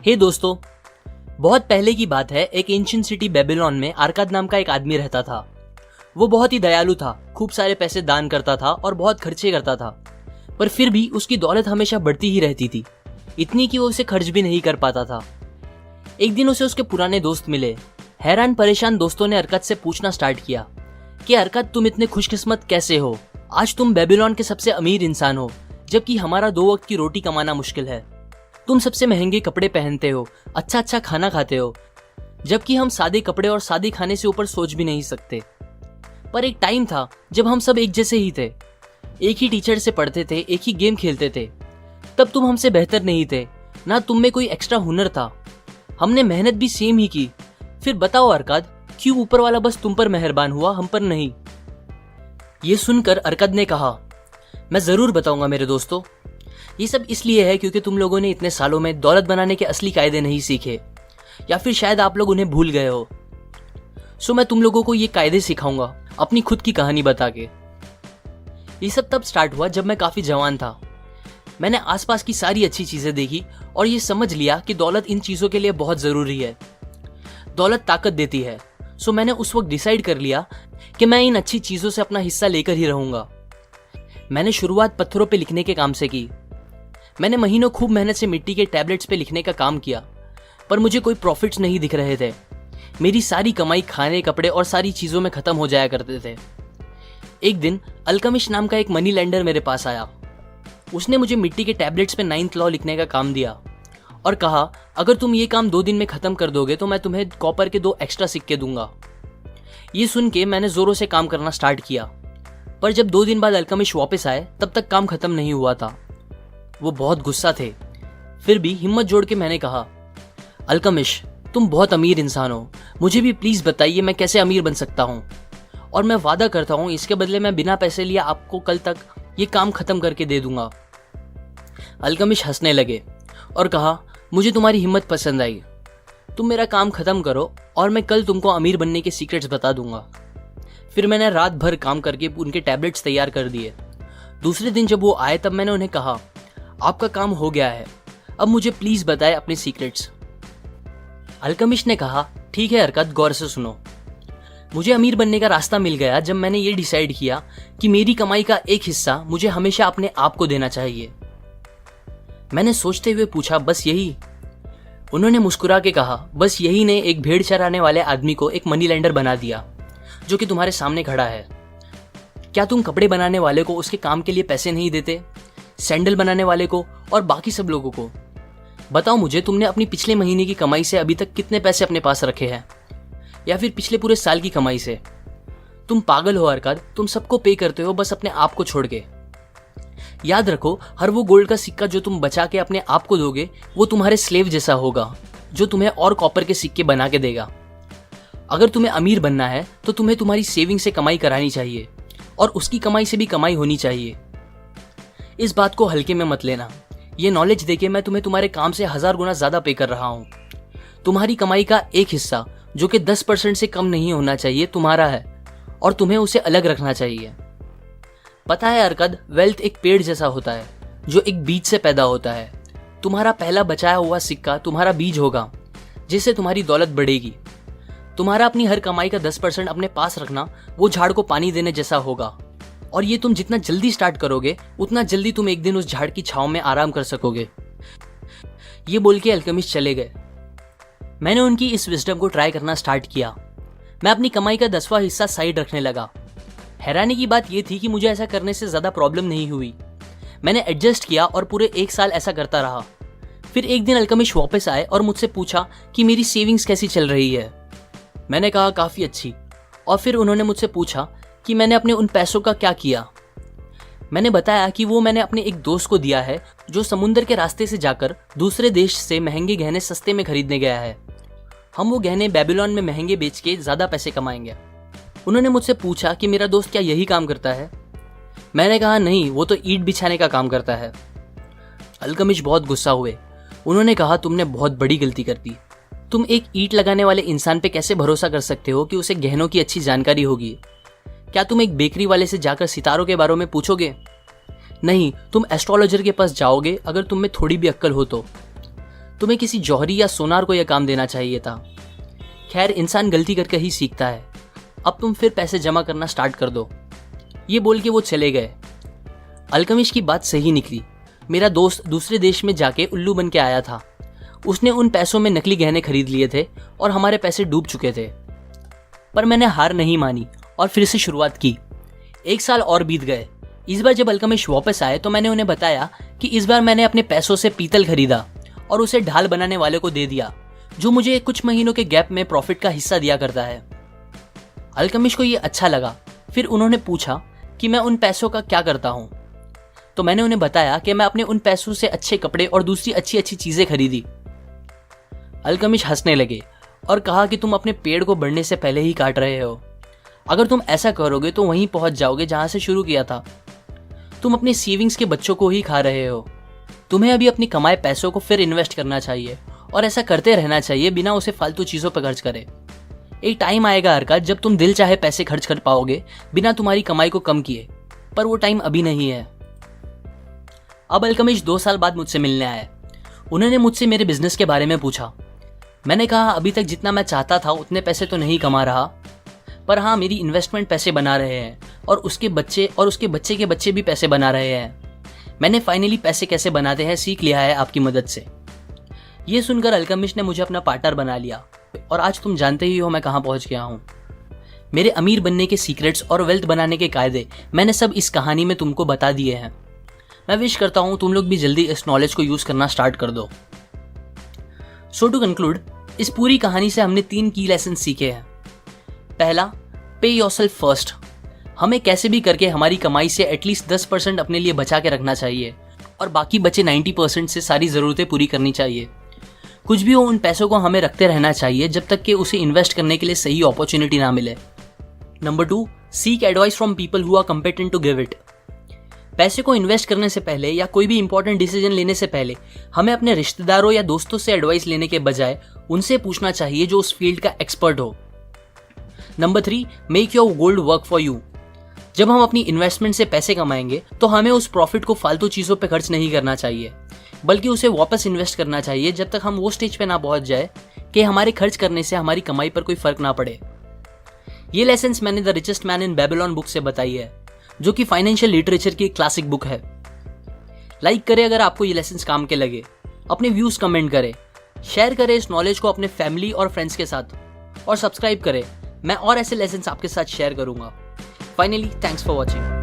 हे दोस्तों, बहुत पहले की बात है। एक एंशिएंट सिटी बेबीलोन में अरकाद नाम का एक आदमी रहता था। वो बहुत ही दयालु था, खूब सारे पैसे दान करता था और बहुत खर्चे करता था, पर फिर भी उसकी दौलत हमेशा बढ़ती ही रहती थी, इतनी कि वो उसे खर्च भी नहीं कर पाता था। एक दिन उसे उसके पुराने दोस्त मिले। हैरान परेशान दोस्तों ने अरकाद से पूछना स्टार्ट किया कि अरकाद, तुम इतने खुशकिस्मत कैसे हो? आज तुम बेबीलोन के सबसे अमीर इंसान हो, जबकि हमारा 2 वक्त की रोटी कमाना मुश्किल है। तुम सबसे महंगे कपड़े पहनते हो, अच्छा अच्छा खाना खाते हो, जबकि हम सादे कपड़े और सादे खाने से ऊपर सोच भी नहीं सकते। पर एक टाइम था जब हम सब एक जैसे ही थे, एक ही टीचर से पढ़ते थे, एक ही गेम खेलते थे। तब तुम हमसे बेहतर नहीं थे, ना तुम में कोई एक्स्ट्रा हुनर था। हमने मेहनत भी सेम ही की। फिर बताओ अरकाद, क्यों ऊपर वाला बस तुम पर मेहरबान हुआ, हम पर नहीं? ये सुनकर अरकाद ने कहा, मैं जरूर बताऊंगा मेरे दोस्तों। ये सब इसलिए है क्योंकि तुम लोगों ने इतने सालों में दौलत बनाने के असली कायदे नहीं सीखे, या फिर शायद आप लोग उन्हें भूल गए हो। सो मैं तुम लोगों को ये कायदे सिखाऊंगा अपनी खुद की कहानी बता के। ये सब तब स्टार्ट हुआ जब मैं काफी जवान था। मैंने आसपास की सारी अच्छी चीजें देखी और ये समझ लिया कि दौलत इन चीजों के लिए बहुत जरूरी है। दौलत ताकत देती है। सो मैंने उस वक्त डिसाइड कर लिया कि मैं इन अच्छी चीजों से अपना हिस्सा लेकर ही रहूंगा। मैंने शुरुआत पत्थरों पे लिखने के काम से की। मैंने महीनों खूब मेहनत से मिट्टी के टैबलेट्स पे लिखने का काम किया, पर मुझे कोई प्रॉफिट्स नहीं दिख रहे थे। मेरी सारी कमाई खाने, कपड़े और सारी चीजों में खत्म हो जाया करते थे। एक दिन अल्केमिस्ट नाम का एक मनी लेंडर मेरे पास आया। उसने मुझे मिट्टी के टैबलेट्स पे 9th लॉ लिखने का काम दिया और कहा, अगर तुम ये काम 2 दिन में खत्म कर दोगे तो मैं तुम्हें कॉपर के 2 एक्स्ट्रा सिक्के दूंगा। ये सुन के मैंने जोरों से काम करना स्टार्ट किया, पर जब 2 दिन बाद अल्केमिस्ट वापस आए तब तक काम खत्म नहीं हुआ था। वो बहुत गुस्सा थे। फिर भी हिम्मत जोड़ के मैंने कहा, अल्केमिस्ट, तुम बहुत अमीर इंसान हो, मुझे भी प्लीज बताइए मैं कैसे अमीर बन सकता हूँ, और मैं वादा करता हूँ इसके बदले मैं बिना पैसे लिए आपको कल तक ये काम खत्म करके दे दूंगा। अल्केमिस्ट हंसने लगे और कहा, मुझे तुम्हारी हिम्मत पसंद आई। तुम मेरा काम खत्म करो और मैं कल तुमको अमीर बनने के सीक्रेट्स बता दूंगा। फिर मैंने रात भर काम करके उनके टैबलेट्स तैयार कर दिए। दूसरे दिन जब वो आए तब मैंने उन्हें कहा, आपका काम हो गया है, अब मुझे प्लीज बताएं अपने सीक्रेट्स। अल्केमिस्ट ने कहा, ठीक है अरकाद, गौर से सुनो। मुझे अमीर बनने का रास्ता मिल गया जब मैंने ये डिसाइड किया कि मेरी कमाई का एक हिस्सा मुझे हमेशा अपने आप को देना चाहिए। मैंने सोचते हुए पूछा, बस यही? उन्होंने मुस्कुरा के कहा, बस यही ने एक भेड़ चराने वाले आदमी को एक मनी लेंडर बना दिया, जो कि तुम्हारे सामने खड़ा है। क्या तुम कपड़े बनाने वाले को उसके काम के लिए पैसे नहीं देते, सैंडल बनाने वाले को और बाकी सब लोगों को? बताओ मुझे, तुमने अपनी पिछले महीने की कमाई से अभी तक कितने पैसे अपने पास रखे हैं, या फिर पिछले पूरे साल की कमाई से? तुम पागल हो अरकाद, तुम सबको पे करते हो बस अपने आप को छोड़ के। याद रखो, हर वो गोल्ड का सिक्का जो तुम बचा के अपने आप को दोगे वो तुम्हारे स्लेव जैसा होगा, जो तुम्हें और कॉपर के सिक्के बना के देगा। अगर तुम्हें अमीर बनना है तो तुम्हें तुम्हारी सेविंग से कमाई करानी चाहिए और उसकी कमाई से भी कमाई होनी चाहिए। इस बात को हल्के में मत लेना। ये नॉलेज देके मैं तुम्हें तुम्हारे काम से 1000 गुना ज्यादा पे कर रहा हूँ। तुम्हारी कमाई का एक हिस्सा, जो कि 10% से कम नहीं होना चाहिए, तुम्हारा है और तुम्हें उसे अलग रखना चाहिए। पता है अरकाद, वेल्थ एक पेड़ जैसा होता है जो एक बीज से पैदा होता है। तुम्हारा पहला बचाया हुआ सिक्का तुम्हारा बीज होगा, जिससे तुम्हारी दौलत बढ़ेगी। तुम्हारा अपनी हर कमाई का 10% अपने पास रखना वो झाड़ को पानी देने जैसा होगा, और ये तुम जितना जल्दी स्टार्ट करोगे उतना जल्दी तुम एक दिन उस झाड़ की छांव में आराम कर सकोगे। ये बोल के अल्केमिस्ट चले गए। मैंने उनकी इस विजडम को ट्राई करना स्टार्ट किया। मैं अपनी कमाई का 10वां हिस्सा साइड रखने लगा। हैरानी की बात यह थी कि मुझे ऐसा करने से ज्यादा प्रॉब्लम नहीं हुई। मैंने एडजस्ट किया और पूरे 1 साल ऐसा करता रहा। फिर एक दिन अल्केमिस्ट वापस आए और मुझसे पूछा कि मेरी सेविंग्स कैसी चल रही है। मैंने कहा, काफी अच्छी। और फिर उन्होंने मुझसे पूछा कि मैंने अपने उन पैसों का क्या किया। मैंने बताया कि वो मैंने अपने एक दोस्त को दिया है जो समुद्र के रास्ते से जाकर दूसरे देश से महंगे गहने सस्ते में खरीदने गया है। हम वो गहने बेबीलोन में महंगे बेच के ज्यादा पैसे कमाएंगे। उन्होंने मुझसे पूछा कि मेरा दोस्त क्या यही काम करता है। मैंने कहा, नहीं, वो तो ईंट बिछाने का काम करता है। अल्केमिस्ट बहुत गुस्सा हुए। उन्होंने कहा, तुमने बहुत बड़ी गलती कर दी। तुम एक ईंट लगाने वाले इंसान पे कैसे भरोसा कर सकते हो कि उसे गहनों की अच्छी जानकारी होगी? क्या तुम एक बेकरी वाले से जाकर सितारों के बारे में पूछोगे? नहीं, तुम एस्ट्रोलॉजर के पास जाओगे अगर तुम में थोड़ी भी अक्ल हो तो। तुम्हें किसी जौहरी या सोनार को यह काम देना चाहिए था। खैर, इंसान गलती करके ही सीखता है। अब तुम फिर पैसे जमा करना स्टार्ट कर दो। ये बोल के वो चले गए। अल्केमिस्ट की बात सही निकली। मेरा दोस्त दूसरे देश में जाके उल्लू बन के आया था। उसने उन पैसों में नकली गहने खरीद लिए थे और हमारे पैसे डूब चुके थे। पर मैंने हार नहीं मानी और फिर से शुरुआत की। 1 साल और बीत गए। इस बार जब अल्केमिस्ट वापस आए तो मैंने उन्हें बताया कि इस बार मैंने अपने पैसों से पीतल खरीदा और उसे ढाल बनाने वाले को दे दिया, जो मुझे कुछ महीनों के गैप में प्रॉफिट का हिस्सा दिया करता है। अल्केमिस्ट को ये अच्छा लगा। फिर उन्होंने पूछा कि मैं उन पैसों का क्या करता हूँ। तो मैंने उन्हें बताया कि मैं अपने उन पैसों से अच्छे कपड़े और दूसरी अच्छी अच्छी चीजें खरीदी। अल्केमिस्ट हंसने लगे और कहा कि तुम अपने पेड़ को बढ़ने से पहले ही काट रहे हो। अगर तुम ऐसा करोगे तो वहीं पहुंच जाओगे जहां से शुरू किया था। तुम अपने सेविंग्स के बच्चों को ही खा रहे हो। तुम्हें अभी अपनी कमाए पैसों को फिर इन्वेस्ट करना चाहिए और ऐसा करते रहना चाहिए बिना उसे फालतू चीजों पर खर्च करे। एक टाइम आएगा अरकाद जब तुम दिल चाहे पैसे खर्च कर पाओगे बिना तुम्हारी कमाई को कम किए, पर वो टाइम अभी नहीं है। अब अल्केमिस्ट 2 साल बाद मुझसे मिलने आए। उन्होंने मुझसे मेरे बिजनेस के बारे में पूछा। मैंने कहा अभी तक जितना मैं चाहता था उतने पैसे तो नहीं कमा रहा, पर हाँ, मेरी इन्वेस्टमेंट पैसे बना रहे हैं और उसके बच्चे के बच्चे भी पैसे बना रहे हैं। मैंने फाइनली पैसे कैसे बनाते हैं सीख लिया है आपकी मदद से। ये सुनकर अल्केमिस्ट ने मुझे अपना पार्टनर बना लिया और आज तुम जानते ही हो मैं कहाँ पहुंच गया हूँ। मेरे अमीर बनने के सीक्रेट्स और वेल्थ बनाने के कायदे मैंने सब इस कहानी में तुमको बता दिए हैं। मैं विश करता हूँ तुम लोग भी जल्दी इस नॉलेज को यूज करना स्टार्ट कर दो। सो टू कंक्लूड, इस पूरी कहानी से हमने 3 की लेसन सीखे हैं। पहला, पे योरसेल्फ फर्स्ट। हमें कैसे भी करके हमारी कमाई से एटलीस्ट 10% अपने लिए बचा के रखना चाहिए और बाकी बचे 90% से सारी ज़रूरतें पूरी करनी चाहिए। कुछ भी हो, उन पैसों को हमें रखते रहना चाहिए जब तक कि उसे इन्वेस्ट करने के लिए सही अपॉर्चुनिटी ना मिले। Number 2, seek advice from people who are competent to give it. पैसे को इन्वेस्ट करने से पहले या कोई भी इंपॉर्टेंट डिसीजन लेने से पहले हमें अपने रिश्तेदारों या दोस्तों से एडवाइस लेने के बजाय उनसे पूछना चाहिए जो उस फील्ड का एक्सपर्ट हो। Number 3, make your gold work for you. जब हम अपनी इन्वेस्टमेंट से पैसे कमाएंगे तो हमें उस प्रॉफिट को फालतू चीजों पे खर्च नहीं करना चाहिए, बल्कि उसे वापस इन्वेस्ट करना चाहिए जब तक हम वो स्टेज पे ना पहुंच जाए कि हमारे खर्च करने से हमारी कमाई पर कोई फर्क ना पड़े। ये लेसन्स मैंने the richest man in Babylon book से बताई है, जो कि फाइनेंशियल लिटरेचर की एक क्लासिक बुक है। लाइक करें अगर आपको ये लेसन्स काम के लगे, अपने व्यूज कमेंट करें, शेयर करें इस नॉलेज को अपने फैमिली और फ्रेंड्स के साथ, और सब्सक्राइब करें। मैं और ऐसे लेसन्स आपके साथ शेयर करूंगा। Finally, thanks for watching.